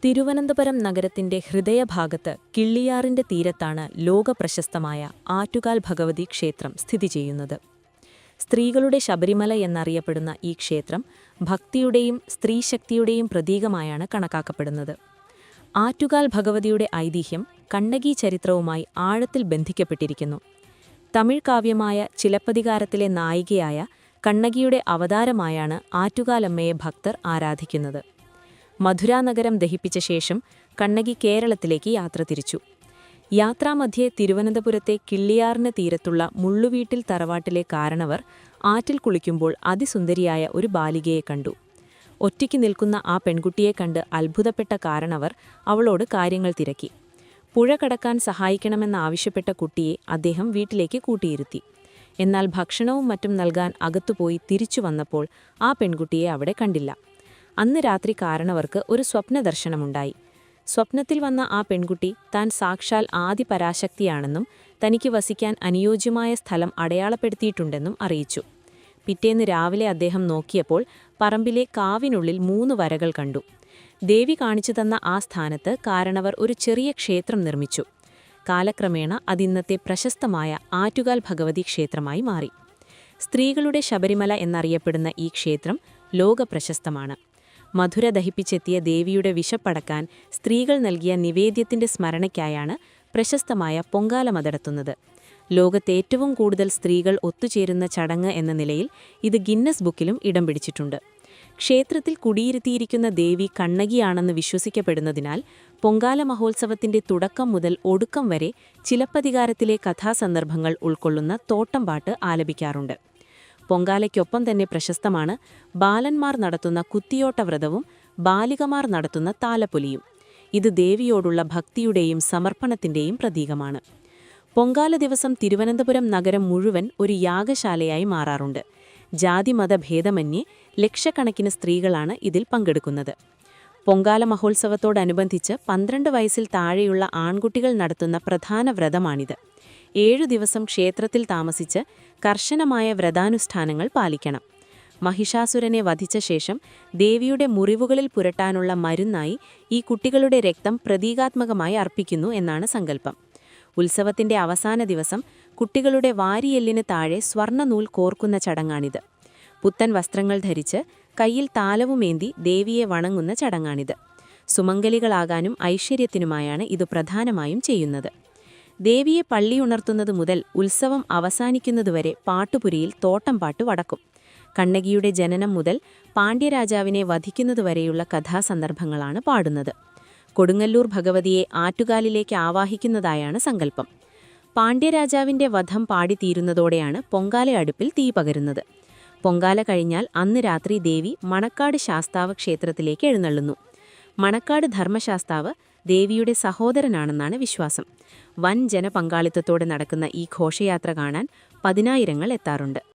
തിരുവനന്തപുരം നഗരത്തിന്റെ ഹൃദയഭാഗത്ത് കിള്ളിയാറിന്റെ തീരത്താണ് ലോകപ്രശസ്തമായ ആറ്റുകാൽ ഭഗവതി ക്ഷേത്രം സ്ഥിതി ചെയ്യുന്നത്. സ്ത്രീകളുടെ ശബരിമല എന്നറിയപ്പെടുന്ന ഈ ക്ഷേത്രം ഭക്തിയുടെയും സ്ത്രീശക്തിയുടെയും പ്രതീകമായാണ് കണക്കാക്കപ്പെടുന്നത്. ആറ്റുകാൽ ഭഗവതിയുടെ ഐതിഹ്യം കണ്ണകി ചരിത്രവുമായി ആഴത്തിൽ ബന്ധിക്കപ്പെട്ടിരിക്കുന്നു. തമിഴ് കാവ്യമായ ചിലപ്പതികാരത്തിലെ നായികയായ കണ്ണകിയുടെ അവതാരമായാണ് ആറ്റുകാലമ്മയെ ഭക്തർ ആരാധിക്കുന്നത്. മധുരാനഗരം ദഹിപ്പിച്ച ശേഷം കണ്ണകി കേരളത്തിലേക്ക് യാത്ര തിരിച്ചു. യാത്രാമധ്യേ തിരുവനന്തപുരത്തെ കിള്ളിയാറിന് തീരത്തുള്ള മുള്ളുവീട്ടിൽ തറവാട്ടിലെ കാരണവർ ആറ്റിൽ കുളിക്കുമ്പോൾ അതിസുന്ദരിയായ ഒരു ബാലികയെ കണ്ടു. ഒറ്റയ്ക്ക് നിൽക്കുന്ന ആ പെൺകുട്ടിയെ കണ്ട് അത്ഭുതപ്പെട്ട കാരണവർ അവളോട് കാര്യങ്ങൾ തിരക്കി. പുഴ കടക്കാൻ സഹായിക്കണമെന്നാവശ്യപ്പെട്ട കുട്ടിയെ അദ്ദേഹം വീട്ടിലേക്ക് കൂട്ടിയിരുത്തി. എന്നാൽ ഭക്ഷണവും മറ്റും നൽകാൻ അകത്തുപോയി തിരിച്ചു വന്നപ്പോൾ ആ പെൺകുട്ടിയെ അവിടെ കണ്ടില്ല. അന്ന് രാത്രി കാരണവർക്ക് ഒരു സ്വപ്നദർശനമുണ്ടായി. സ്വപ്നത്തിൽ വന്ന ആ പെൺകുട്ടി താൻ സാക്ഷാൽ ആദിപരാശക്തിയാണെന്നും തനിക്ക് വസിക്കാൻ അനുയോജ്യമായ സ്ഥലം അടയാളപ്പെടുത്തിയിട്ടുണ്ടെന്നും അറിയിച്ചു. പിറ്റേന്ന് രാവിലെ അദ്ദേഹം നോക്കിയപ്പോൾ പറമ്പിലെ കാവിനുള്ളിൽ 3 വരകൾ കണ്ടു. ദേവി കാണിച്ചു തന്ന ആ സ്ഥാനത്ത് കാരണവർ ഒരു ചെറിയ ക്ഷേത്രം നിർമ്മിച്ചു. കാലക്രമേണ അതിന്നത്തെ പ്രശസ്തമായ ആറ്റുകാൽ ഭഗവതി ക്ഷേത്രമായി മാറി. സ്ത്രീകളുടെ ശബരിമല എന്നറിയപ്പെടുന്ന ഈ ക്ഷേത്രം ലോകപ്രശസ്തമാണ്. മധുര ദഹിപ്പിച്ചെത്തിയ ദേവിയുടെ വിശപ്പടക്കാൻ സ്ത്രീകൾ നൽകിയ നിവേദ്യത്തിന്റെ സ്മരണയ്ക്കായാണ് പ്രശസ്തമായ പൊങ്കാല നടത്തുന്നത്. ലോകത്തെ ഏറ്റവും കൂടുതൽ സ്ത്രീകൾ ഒത്തുചേരുന്ന ചടങ്ങ് എന്ന നിലയിൽ ഇത് ഗിന്നസ് ബുക്കിലും ഇടം പിടിച്ചിട്ടുണ്ട്. ക്ഷേത്രത്തിൽ കുടിയിരുത്തിയിരിക്കുന്ന ദേവി കണ്ണകിയാണെന്ന് വിശ്വസിക്കപ്പെടുന്നതിനാൽ പൊങ്കാല മഹോത്സവത്തിന്റെ തുടക്കം മുതൽ ഒടുക്കം വരെ ചിലപ്പതികാരത്തിലെ കഥാസന്ദർഭങ്ങൾ ഉൾക്കൊള്ളുന്ന തോട്ടംപാട്ട് ആലപിക്കാറുണ്ട്. പൊങ്കാലയ്ക്കൊപ്പം തന്നെ പ്രശസ്തമാണ് ബാലന്മാർ നടത്തുന്ന കുത്തിയോട്ടവ്രതവും ബാലികമാർ നടത്തുന്ന താലപ്പൊലിയും. ഇത് ദേവിയോടുള്ള ഭക്തിയുടെയും സമർപ്പണത്തിന്റെയും പ്രതീകമാണ്. പൊങ്കാല ദിവസം തിരുവനന്തപുരം നഗരം മുഴുവൻ ഒരു യാഗശാലയായി മാറാറുണ്ട്. ജാതിമത ഭേദമന്യേ ലക്ഷക്കണക്കിന് സ്ത്രീകളാണ് ഇതിൽ പങ്കെടുക്കുന്നത്. പൊങ്കാല മഹോത്സവത്തോടനുബന്ധിച്ച് 12 വയസ്സിൽ താഴെയുള്ള ആൺകുട്ടികൾ നടത്തുന്ന പ്രധാന വ്രതമാണിത്. 7 ദിവസം ക്ഷേത്രത്തിൽ താമസിച്ച് കർശനമായ വ്രതാനുഷ്ഠാനങ്ങൾ പാലിക്കണം. മഹിഷാസുരനെ വധിച്ച ശേഷം ദേവിയുടെ മുറിവുകളിൽ പുരട്ടാനുള്ള മരുന്നായി ഈ കുട്ടികളുടെ രക്തം പ്രതീകാത്മകമായി അർപ്പിക്കുന്നു എന്നാണ് സങ്കല്പം. ഉത്സവത്തിന്റെ അവസാന ദിവസം കുട്ടികളുടെ വാരിയെല്ലിന് താഴെ സ്വർണ്ണനൂൽ കോർക്കുന്ന ചടങ്ങാണിത്. പുത്തൻ വസ്ത്രങ്ങൾ ധരിച്ച് കയ്യിൽ താലവുമേന്തി ദേവിയെ വണങ്ങുന്ന ചടങ്ങാണിത്. സുമംഗലികളാകാനും ഐശ്വര്യത്തിനുമായാണ് ഇത് പ്രധാനമായും ചെയ്യുന്നത്. ദേവിയെ പള്ളിയുണർത്തുന്നത് മുതൽ ഉത്സവം അവസാനിക്കുന്നതുവരെ പാട്ടുപുരിയിൽ തോട്ടംപാട്ട് വടക്കും. കണ്ണകിയുടെ ജനനം മുതൽ പാണ്ഡ്യരാജാവിനെ വധിക്കുന്നതുവരെയുള്ള കഥാസന്ദർഭങ്ങളാണ് പാടുന്നത്. കൊടുങ്ങല്ലൂർ ഭഗവതിയെ ആറ്റുകാലിലേക്ക് ആവാഹിക്കുന്നതായാണ് സങ്കല്പം. പാണ്ഡ്യരാജാവിന്റെ വധം പാടിത്തീരുന്നതോടെയാണ് പൊങ്കാല അടുപ്പിൽ തീ പകരുന്നത്. പൊങ്കാല കഴിഞ്ഞാൽ അന്ന് രാത്രി ദേവി മണക്കാട് ശാസ്താവ് ക്ഷേത്രത്തിലേക്ക് എഴുന്നള്ളുന്നു. മണക്കാട് ധർമ്മശാസ്താവ് ദേവിയുടെ സഹോദരനാണെന്നാണ് വിശ്വാസം. വൻ ജനപങ്കാളിത്തത്തോടെ നടക്കുന്ന ഈ ഘോഷയാത്ര കാണാൻ 10,000 എത്താറുണ്ട്.